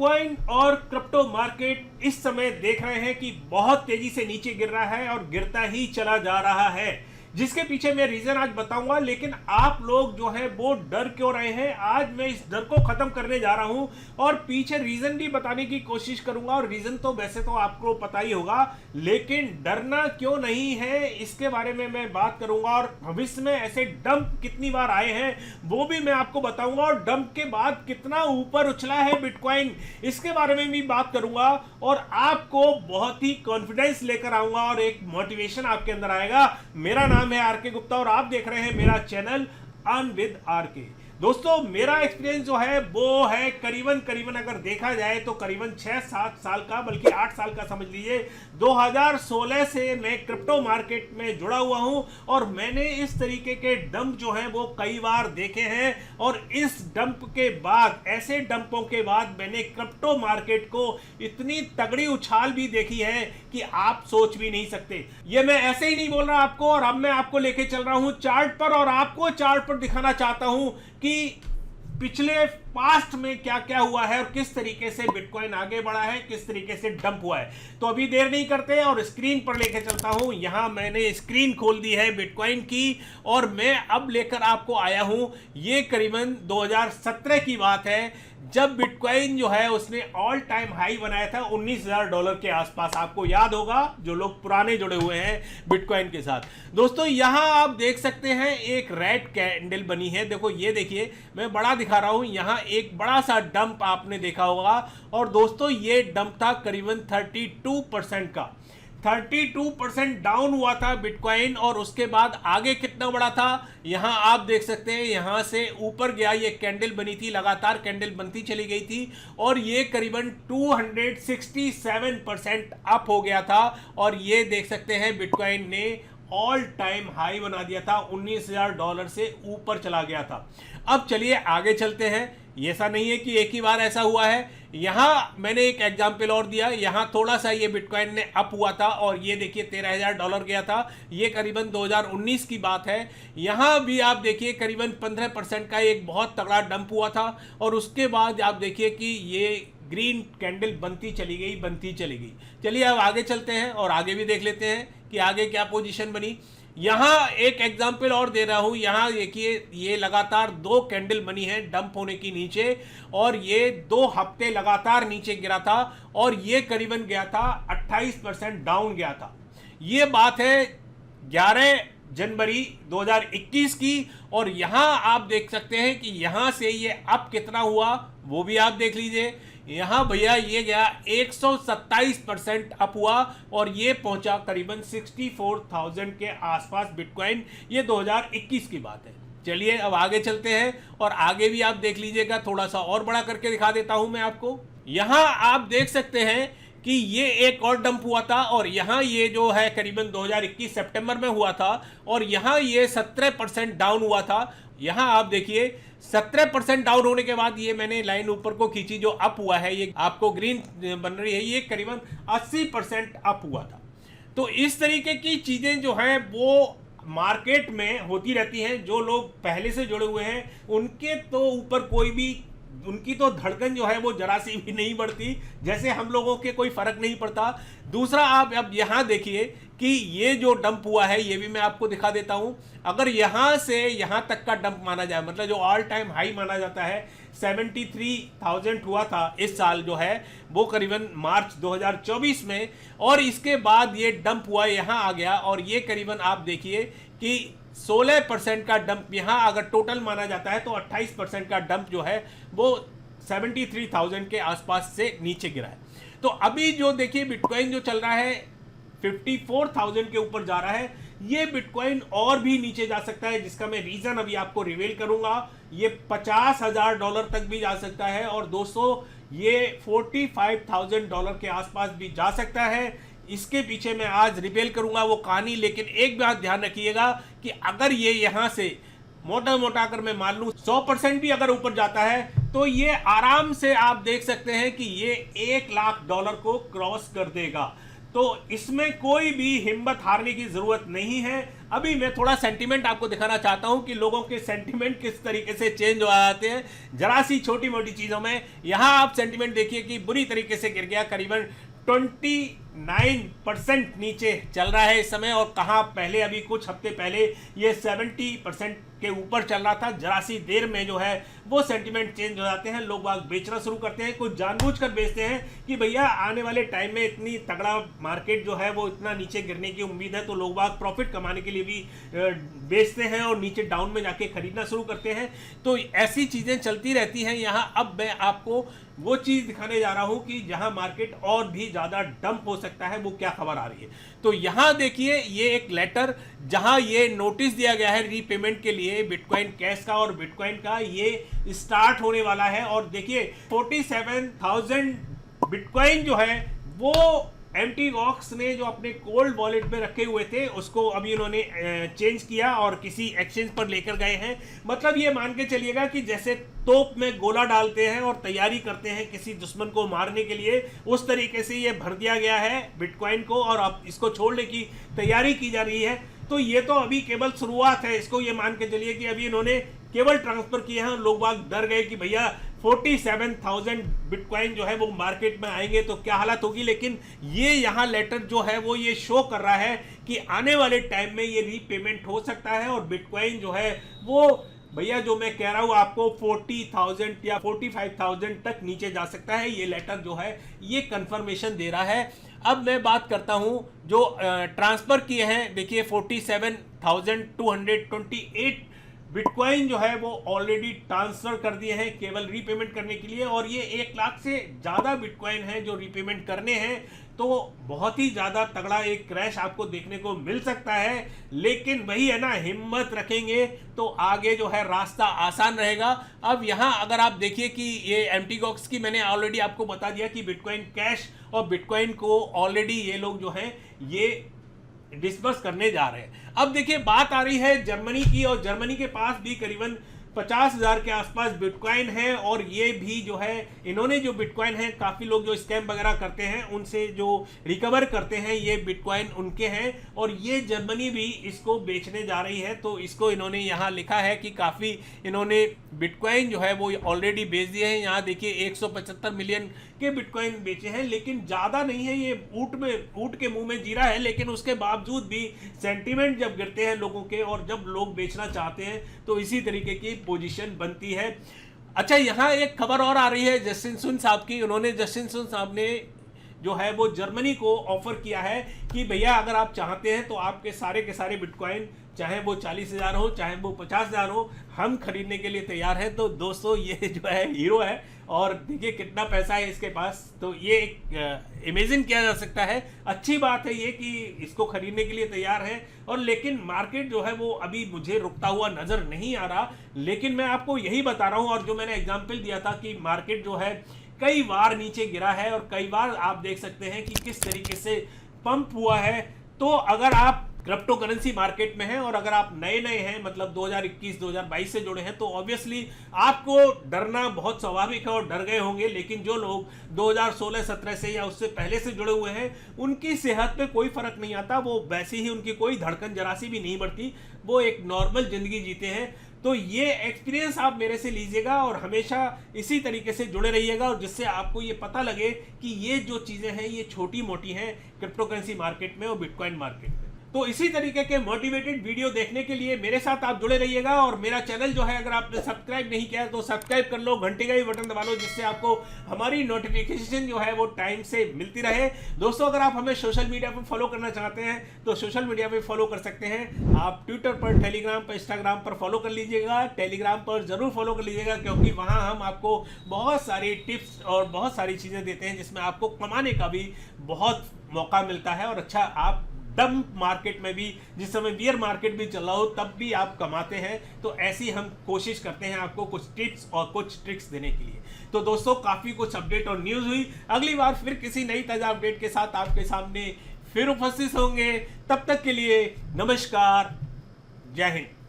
Bitcoin और crypto market इस समय देख रहे हैं कि बहुत तेजी से नीचे गिर रहा है और गिरता ही चला जा रहा है, जिसके पीछे मैं रीजन आज बताऊंगा। लेकिन आप लोग जो है वो डर क्यों रहे हैं, आज मैं इस डर को खत्म करने जा रहा हूं और पीछे रीजन भी बताने की कोशिश करूंगा। और रीजन तो वैसे तो आपको पता ही होगा, लेकिन डरना क्यों नहीं है इसके बारे में मैं बात करूंगा। और भविष्य में ऐसे डंप कितनी बार आए हैं वो भी मैं आपको बताऊंगा, और डंप के बाद कितना ऊपर उछला है बिटकॉइन इसके बारे में भी बात करूंगा। और आपको बहुत ही कॉन्फिडेंस लेकर आऊंगा और एक मोटिवेशन आपके अंदर आएगा। मेरा नाम है आर के गुप्ता और आप देख रहे हैं मेरा चैनल अर्न विद आर के। दोस्तों, मेरा एक्सपीरियंस जो है वो है करीबन अगर देखा जाए तो करीबन 6-7 साल का, बल्कि 8 साल का समझ लीजिए। 2016 से मैं क्रिप्टो मार्केट में जुड़ा हुआ हूं और मैंने इस तरीके के डंप जो हैं वो कई बार देखे हैं। और इस डंप के बाद, ऐसे डंपों के बाद मैंने क्रिप्टो मार्केट को इतनी तगड़ी उछाल भी देखी है कि आप सोच भी नहीं सकते। ये मैं ऐसे ही नहीं बोल रहा आपको, और अब मैं आपको लेके चल रहा हूं चार्ट पर और आपको चार्ट पर दिखाना चाहता हूं कि पिछले पास्ट में क्या क्या हुआ है और किस तरीके से बिटकॉइन आगे बढ़ा है, किस तरीके से डंप हुआ है। तो अभी देर नहीं करते और स्क्रीन पर लेके चलता हूं। यहां मैंने स्क्रीन खोल दी है बिटकॉइन की और मैं अब लेकर आपको आया हूं। ये करीबन 2017 की बात है, जब बिटकॉइन जो है उसने ऑल टाइम हाई बनाया था $19,000 के आसपास। आपको याद होगा जो लोग पुराने जुड़े हुए हैं बिटकॉइन के साथ। दोस्तों, यहां आप देख सकते हैं एक रेड कैंडल बनी है। देखो, ये देखिए, मैं बड़ा दिखा रहा हूं। यहां एक बड़ा सा डंप आपने देखा होगा, और दोस्तों ये डंप था करीबन 32% का। 32% डाउन हुआ था बिटकॉइन, और उसके बाद आगे कितना बड़ा था यहां आप देख सकते हैं। यहां से ऊपर गया, ये कैंडल बनी थी, लगातार कैंडल बनती चली गई थी और ये करीबन 267% अप हो गया था। और ये देख सकते हैं बिटकॉइन ने ऑल टाइम हाई बना दिया था, $19,000 से ऊपर चला गया था। अब चलिए आगे चलते हैं। ऐसा नहीं है कि एक ही बार ऐसा हुआ है। यहां मैंने एक एग्जाम्पल और दिया। यहां थोड़ा सा ये बिटकॉइन ने अप हुआ था और ये देखिए $13,000 गया था। ये करीबन 2019 की बात है। यहां भी आप देखिए करीबन 15% का एक बहुत तगड़ा डंप हुआ था, और उसके बाद आप देखिए कि ये ग्रीन कैंडल बनती चली गई। चलिए अब आगे चलते हैं और आगे भी देख लेते हैं कि आगे क्या पोजीशन बनी। यहां एक एग्जाम्पल और दे रहा हूं। यहां देखिए, ये लगातार 2 कैंडल बनी है डंप होने की नीचे, और ये 2 हफ्ते लगातार नीचे गिरा था और ये करीबन गया था 28% डाउन गया था। ये बात है 11 जनवरी 2021 की। और यहां आप देख सकते हैं कि यहां से ये अप कितना हुआ वो भी आप देख लीजिए। यहां भैया ये गया 127% अप हुआ और ये पहुंचा करीबन 64,000 के आसपास बिटकॉइन। ये 2021 की बात है। चलिए अब आगे चलते हैं और आगे भी आप देख लीजिएगा। थोड़ा सा और बड़ा करके दिखा देता हूं मैं आपको। यहां आप देख सकते हैं कि ये एक और डंप हुआ था, और यहां ये जो है करीबन 2021 सितंबर में हुआ था, और यहां ये 17% डाउन हुआ था। यहां आप देखिए 17% डाउन होने के बाद ये मैंने लाइन ऊपर को खींची, जो अप हुआ है ये आपको ग्रीन बन रही है, ये करीबन 80% अप हुआ था। तो इस तरीके की चीजें जो हैं वो मार्केट में होती रहती हैं। जो लोग पहले से जुड़े हुए हैं उनके तो ऊपर कोई भी, उनकी तो धड़कन जो है वो जरा सी भी नहीं बढ़ती, जैसे हम लोगों के कोई फर्क नहीं पड़ता। दूसरा, आप अब यहां देखिए कि ये जो डंप हुआ है ये भी मैं आपको दिखा देता हूं। अगर यहां से यहां तक का डंप माना जाए, मतलब जो ऑल टाइम हाई माना जाता है 73,000 हुआ था इस साल जो है वो करीबन मार्च 2024 में, और इसके बाद ये डंप हुआ यहां आ गया, और ये करीबन आप देखिए कि 16% का डंप। यहां अगर टोटल माना जाता है तो 28% का डंप जो है वो 73,000 के आसपास से नीचे गिरा है। तो अभी जो देखिए बिटकॉइन जो चल रहा है 54,000 के ऊपर जा रहा है। ये बिटकॉइन और भी नीचे जा सकता है, जिसका मैं रीजन अभी आपको रिवील करूंगा। ये $50,000 तक भी जा सकता है, और दोस्तों ये $45,000 के आसपास भी जा सकता है। इसके पीछे मैं आज रिवील करूंगा वो कहानी। लेकिन एक बात ध्यान रखिएगा कि अगर ये यहां से मोटा अगर मैं मान लूं 100% भी अगर ऊपर जाता है तो ये आराम से आप देख सकते हैं कि ये $1,00,000 को क्रॉस कर देगा। तो इसमें कोई भी हिम्मत हारने की जरूरत नहीं है। अभी मैं थोड़ा सेंटीमेंट आपको दिखाना चाहता हूं कि लोगों के सेंटीमेंट किस तरीके से चेंज हो जाते हैं जरा सी छोटी मोटी चीजों में। यहां आप सेंटीमेंट देखिए कि बुरी तरीके से गिर गया, करीबन 29% नीचे चल रहा है इस समय, और कहाँ पहले अभी कुछ हफ्ते पहले ये 70% के ऊपर चल रहा था। जरा सी देर में जो है वो सेंटीमेंट चेंज हो जाते हैं, लोग बाग बेचना शुरू करते हैं, कुछ जानबूझकर बेचते हैं कि भैया आने वाले टाइम में इतनी तगड़ा मार्केट जो है वो इतना नीचे गिरने की उम्मीद है, तो लोग बाग प्रॉफिट कमाने के लिए भी बेचते हैं और नीचे डाउन में जाके खरीदना शुरू करते हैं। तो ऐसी चीज़ें चलती रहती हैं यहाँ। अब मैं आपको वो चीज़ दिखाने जा रहा हूं कि जहां मार्केट और भी ज़्यादा डंप हो सकता है, वो क्या खबर आ रही है। तो यहां देखिए ये एक लेटर जहां ये नोटिस दिया गया है रीपेमेंट के लिए बिटकॉइन कैश का और बिटकॉइन का, ये स्टार्ट होने वाला है। और देखिए 47,000 बिटकॉइन जो है वो एम्प्टी बॉक्स ने जो अपने कोल्ड वॉलेट में रखे हुए थे उसको अभी उन्होंने चेंज किया और किसी एक्सचेंज पर लेकर गए हैं। मतलब ये मान के चलिएगा कि जैसे तोप में गोला डालते हैं और तैयारी करते हैं किसी दुश्मन को मारने के लिए, उस तरीके से ये भर दिया गया है बिटकॉइन को और अब इसको छोड़ने की तैयारी की जा रही है। तो ये तो अभी केवल शुरुआत है, इसको ये मान के चलिए कि अभी इन्होंने केवल ट्रांसफर किए हैं। लोग बाग डर गए कि भैया 47,000 बिटकॉइन जो है वो मार्केट में आएंगे तो क्या हालत होगी। लेकिन ये यहाँ लेटर जो है वो ये शो कर रहा है कि आने वाले टाइम में ये रीपेमेंट हो सकता है और बिटकॉइन जो है वो भैया जो मैं कह रहा हूँ आपको 40,000 या 45,000 तक नीचे जा सकता है। ये लेटर जो है ये कंफर्मेशन दे रहा है। अब मैं बात करता हूँ जो ट्रांसफर किए हैं, देखिए 47,228 बिटकॉइन जो है वो ऑलरेडी ट्रांसफर कर दिए हैं केवल रीपेमेंट करने के लिए, और ये 1 लाख से ज़्यादा बिटकॉइन है जो रीपेमेंट करने हैं। तो बहुत ही ज़्यादा तगड़ा एक क्रैश आपको देखने को मिल सकता है, लेकिन वही है ना, हिम्मत रखेंगे तो आगे जो है रास्ता आसान रहेगा। अब यहाँ अगर आप देखिए कि ये एम्प्टी बॉक्स की मैंने ऑलरेडी आपको बता दिया कि बिटकॉइन कैश और बिटकॉइन को ऑलरेडी ये लोग जो हैं ये डिस्बर्स करने जा रहे हैं। अब देखिए बात आ रही है जर्मनी की, और जर्मनी के पास भी करीबन 50,000 के आसपास बिटकॉइन है, और ये भी जो है इन्होंने जो बिटकॉइन है, काफ़ी लोग जो स्कैम वगैरह करते हैं उनसे जो रिकवर करते हैं ये बिटकॉइन उनके हैं, और ये जर्मनी भी इसको बेचने जा रही है। तो इसको इन्होंने यहाँ लिखा है कि काफ़ी इन्होंने बिटकॉइन जो है वो ऑलरेडी बेच दिए हैं। यहाँ देखिए 175 मिलियन के बिटकॉइन बेचे हैं, लेकिन ज़्यादा नहीं है, ये ऊँट के मुंह में जीरा है। लेकिन उसके बावजूद भी सेंटीमेंट जब गिरते हैं लोगों के और जब लोग बेचना चाहते हैं तो इसी तरीके की पोजीशन बनती है। अच्छा, यहाँ एक खबर और आ रही है जस्टिन सुन साहब की। उन्होंने जस्टिन सुन साहब ने जो है वो जर्मनी को ऑफर किया है कि भैया अगर आप चाहते हैं तो आपके सारे के सारे बिटकॉइन, चाहे वो 40,000 हो चाहे वो 50,000 हो, हम खरीदने के लिए तैयार हैं। तो दोस्तों ये जो है हीरो है, और देखिए कितना पैसा है इसके पास। तो ये एक इमेजिन किया जा सकता है। अच्छी बात है ये कि इसको खरीदने के लिए तैयार है, और लेकिन मार्केट जो है वो अभी मुझे रुकता हुआ नज़र नहीं आ रहा। लेकिन मैं आपको यही बता रहा हूँ, और जो मैंने एग्जाम्पल दिया था कि मार्केट जो है कई बार नीचे गिरा है और कई बार आप देख सकते हैं कि किस तरीके से पंप हुआ है। तो अगर आप क्रिप्टो करेंसी मार्केट में हैं और अगर आप नए हैं, मतलब 2021-2022 से जुड़े हैं, तो ऑब्वियसली आपको डरना बहुत स्वाभाविक है और डर गए होंगे। लेकिन जो लोग 2016-17 से या उससे पहले से जुड़े हुए हैं उनकी सेहत पे कोई फर्क नहीं आता, वो वैसे ही उनकी कोई धड़कन जरा सी भी नहीं बढ़ती, वो एक नॉर्मल जिंदगी जीते हैं। तो ये एक्सपीरियंस आप मेरे से लीजिएगा और हमेशा इसी तरीके से जुड़े रहिएगा, और जिससे आपको ये पता लगे कि ये जो चीज़ें हैं ये छोटी मोटी हैं क्रिप्टो करेंसी मार्केट में और बिटकॉइन मार्केट में। तो इसी तरीके के मोटिवेटेड वीडियो देखने के लिए मेरे साथ आप जुड़े रहिएगा, और मेरा चैनल जो है अगर आपने सब्सक्राइब नहीं किया तो सब्सक्राइब कर लो, घंटे का भी बटन दबा लो, जिससे आपको हमारी नोटिफिकेशन जो है वो टाइम से मिलती रहे। दोस्तों अगर आप हमें सोशल मीडिया पर फॉलो करना चाहते हैं तो सोशल मीडिया पर फॉलो कर सकते हैं। आप ट्विटर पर, टेलीग्राम पर, इंस्टाग्राम पर फॉलो कर लीजिएगा। टेलीग्राम पर जरूर फॉलो कर लीजिएगा, क्योंकि वहाँ हम आपको बहुत सारी टिप्स और बहुत सारी चीज़ें देते हैं जिसमें आपको कमाने का भी बहुत मौका मिलता है। और अच्छा, आप डम मार्केट में भी, जिस समय बियर मार्केट भी चल रहा हो, तब भी आप कमाते हैं। तो ऐसी हम कोशिश करते हैं आपको कुछ टिप्स और कुछ ट्रिक्स देने के लिए। तो दोस्तों काफ़ी कुछ अपडेट और न्यूज़ हुई। अगली बार फिर किसी नई ताज़ा अपडेट के साथ आपके सामने फिर उपस्थित होंगे। तब तक के लिए नमस्कार, जय हिंद।